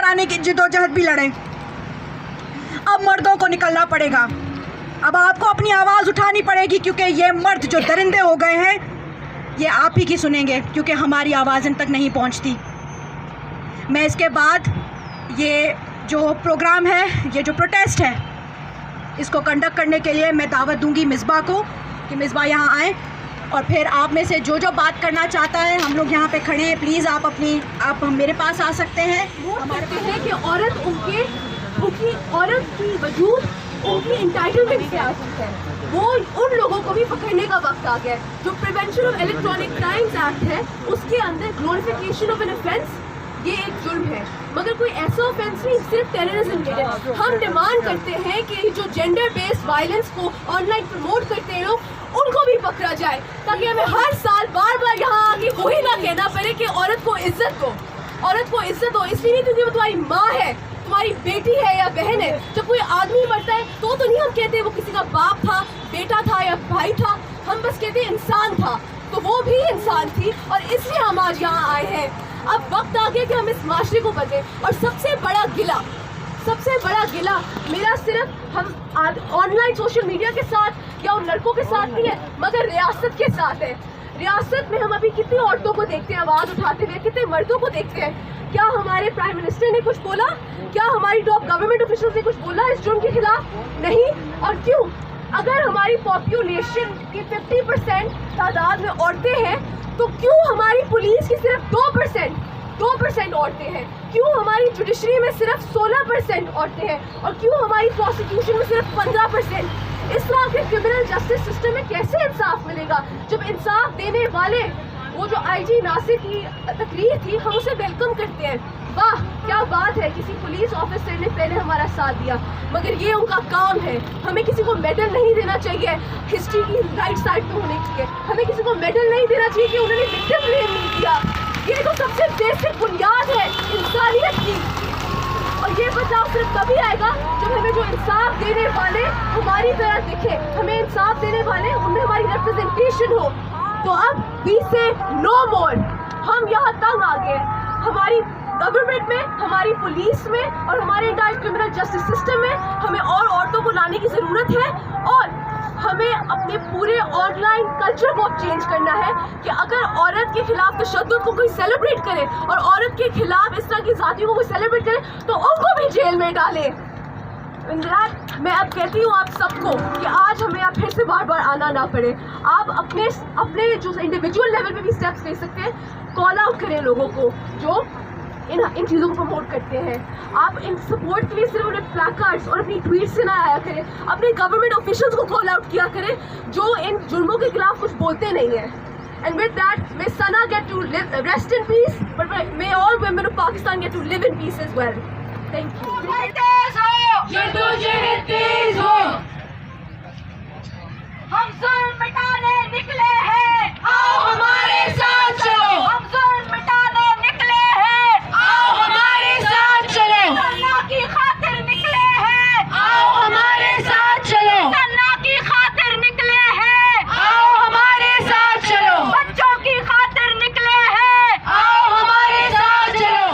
कराने की जिदोजहद भी लड़ें। अब मर्दों को निकलना पड़ेगा, अब आपको अपनी आवाज़ उठानी पड़ेगी, क्योंकि ये मर्द जो दरिंदे हो गए हैं ये आप ही की सुनेंगे, क्योंकि हमारी आवाज़ इन तक नहीं पहुंचती। मैं इसके बाद ये जो प्रोग्राम है, ये जो प्रोटेस्ट है, इसको कंडक्ट करने के लिए मैं दावत दूंगी मिसबा को कि मिसबा यहाँ आए, और फिर आप में से जो बात करना चाहता है, हम लोग यहाँ पे खड़े हैं, प्लीज़ आप मेरे पास आ सकते हैं। हम कहते हैं कि औरत उनकी औरत की वजूद उनकी इंटाइटलमेंट से आती है, वो उन लोगों को भी पकड़ने का वक्त आ गया है। जो prevention of electronic crimes act है, उसके अंदर ग्लोरिफिकेशन ऑफ एन ऑफेंस ये एक जुर्म है, मगर कोई ऐसा ऑफेंस नहीं सिर्फ टेररिज्म के लिए। हम डिमांड करते हैं कि जो जेंडर बेस्ड वायलेंस को ऑनलाइन प्रमोट करते हैं लोग, उनको भी पकड़ा जाए, ताकि हमें हर साल बार बार यहाँ आके वही ना कहना पड़े कि औरत को इज्जत दो, औरत को इज्जत दो। इसलिए नहीं क्योंकि वो तुम्हारी माँ है, तुम्हारी बेटी है या बहन है। जब कोई आदमी मरता है तो नहीं हम कहते वो किसी का बाप था, बेटा था या भाई था, हम बस कहते इंसान था, तो वो भी इंसान थी, और इसलिए हम आज यहाँ आए हैं। अब वक्त आ गया कि हम इस माशरे को बदलें, और सबसे बड़ा गिला मेरा सिर्फ हम ऑनलाइन सोशल मीडिया के साथ या उन लड़कों के साथ नहीं है, मगर रियासत के साथ है। रियासत में हम अभी कितनी औरतों को देखते हैं आवाज़ उठाते हुए, कितने मर्दों को देखते हैं। क्या हमारे प्राइम मिनिस्टर ने कुछ बोला? क्या हमारी टॉप गवर्नमेंट ऑफिशियल्स ने कुछ बोला इस जुर्म के खिलाफ? नहीं। और क्यों? अगर हमारी पॉपुलेशन की 50% तादाद में औरतें हैं, तो क्यों हमारी पुलिस की सिर्फ 2% औरतें हैं? क्यों हमारी जुडिशरी में सिर्फ 16% औरतें हैं? और क्यों हमारी प्रोसिक्यूशन में सिर्फ 15%? इस तरह के क्रिमिनल जस्टिस सिस्टम में कैसे इंसाफ मिलेगा? जब इंसाफ देने वाले वो जो आईजी नासिर की तकरीर थी, हम उसे वेलकम करते हैं। वाह क्या बात है, किसी पुलिस ऑफिसर ने पहले हमारा साथ दिया, मगर ये उनका काम है। हमें किसी को मेडल नहीं देना चाहिए हिस्ट्री की राइट साइड पे होने के लिए, हमें किसी को मेडल नहीं देना चाहिए कि उन्होंने विक्टिम ब्लेम नहीं किया। ये तो सबसे बेसिक बुनियाद है इंसानियत की, और ये बदलाव सिर्फ तभी आएगा जब हमें जो इंसाफ देने वाले हमारी तरह दिखे, हमें इंसाफ देने वाले उनमें हमारी रिप्रेजेंटेशन हो। तो अब वी से नो मोर, हम यहाँ तंग आ गए। हमारी गवर्नमेंट में, हमारी पुलिस में और हमारे इंटायर क्रिमिनल जस्टिस सिस्टम में हमें और औरतों को लाने की ज़रूरत है, और हमें अपने पूरे ऑनलाइन कल्चर को अब चेंज करना है कि अगर औरत के खिलाफ तशद्दुद को कोई सेलिब्रेट करे और औरत के खिलाफ इस तरह की जातियों को कोई सेलिब्रेट करे, तो उनको भी जेल में डाले। मैं अब कहती हूँ आप सबको कि आज हमें अब फिर से बार बार आना ना पड़े। आप अपने जो इंडिविजुअल लेवल पे भी स्टेप्स ले सकते हैं। कॉल आउट करें लोगों को जो इन चीज़ों को प्रमोट करते हैं। आप इन सपोर्ट के लिए सिर्फ उन्हें प्लैकार्ड्स और अपनी ट्वीट से ना आया करें, अपने गवर्नमेंट ऑफिशियल्स को कॉल आउट किया करें जो इन जुर्मों के खिलाफ कुछ बोलते नहीं हैं। And with that, may Sana get to rest in peace, but may all women of Pakistan get to live in peace as well. Thank you. तेज हो, हम जुल्म मिटाने निकले हैं, आओ हमारे साथ चलो। हम जुल्म मिटाने निकले हैं, आओ हमारे साथ चलो। सन्ना की खातिर निकले हैं, आओ हमारे साथ चलो। सन्ना की खातिर निकले हैं, आओ हमारे साथ चलो। बच्चों की खातिर निकले हैं, आओ हमारे साथ चलो।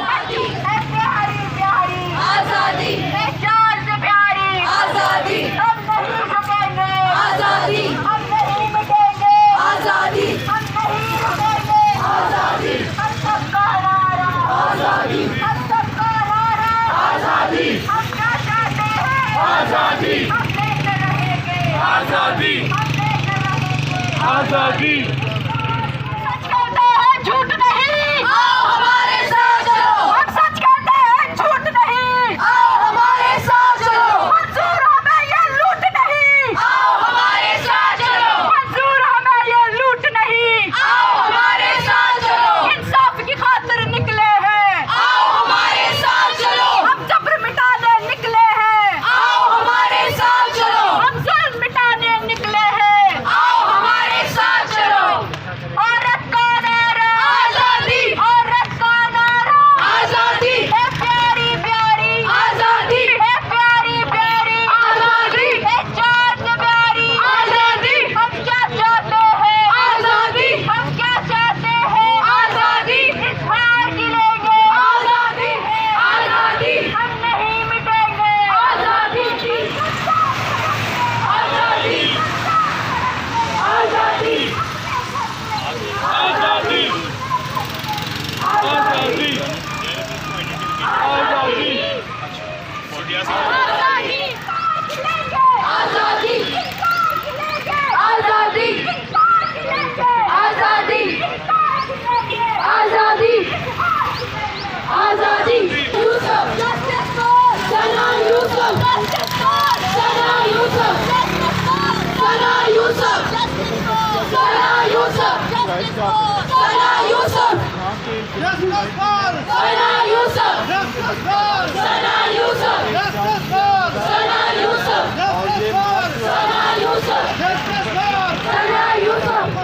प्यारी प्यारी आजादी, जान से प्यारी आजादी, हम नहीं रुकेंगे आजादी, हम नहीं मिटेंगे आजादी, हम नहीं रुकेंगे आजादी, हम सबका नारा आजादी, हम सबका नारा आजादी, हम क्या चाहते हैं आजादी, हम लेकर रहेंगे आजादी, हम लेकर रहेंगे आजादी। सच कहते हैं झूठ नहीं, आओ हमारे साथ चलो। हम सच कहते हैं झूठ नहीं, आओ हमारे साथ चलो। मंजूर हमें ये लूट नहीं, आओ हमारे साथ चलो। मंजूर हमें ये लूट नहीं, आओ हमारे साथ चलो। इंसाफ की खातिर निकले हैं, आओ हमारे साथ चलो। हम जबर मिटाने निकले हैं, आओ हमारे साथ चलो। हम जुल्म मिटाने निकले हैं, आओ हमारे साथ चलो। आजादी आजादी आजादी आजादी आजादी आजादी Yusuf justice for Sana Yusuf justice for Sana Yusuf justice for Sana Yusuf justice for Sana Yusuf justice for Sana Yusuf Justice for Sana Yusuf Justice for Sana Yusuf Justice for Sana Yusuf Justice for Sana Yusuf Justice for सना यूसुफ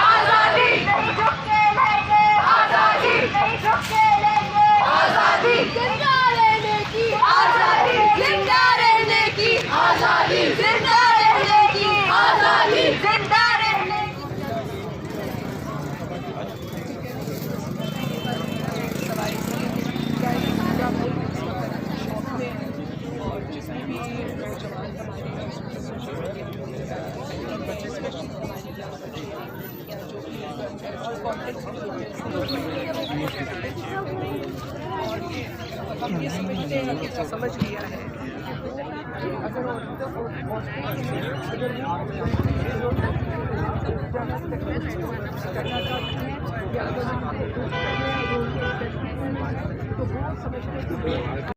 आजादी नहीं झुकने देंगे आजादी नहीं झुकने देंगे आजादी जिंदा रहने की आजादी जिंदा रहने की आजादी जिंदा रहने की आजादी जिंदा रहने की ये समझते हैं कि समझ लिया है अगर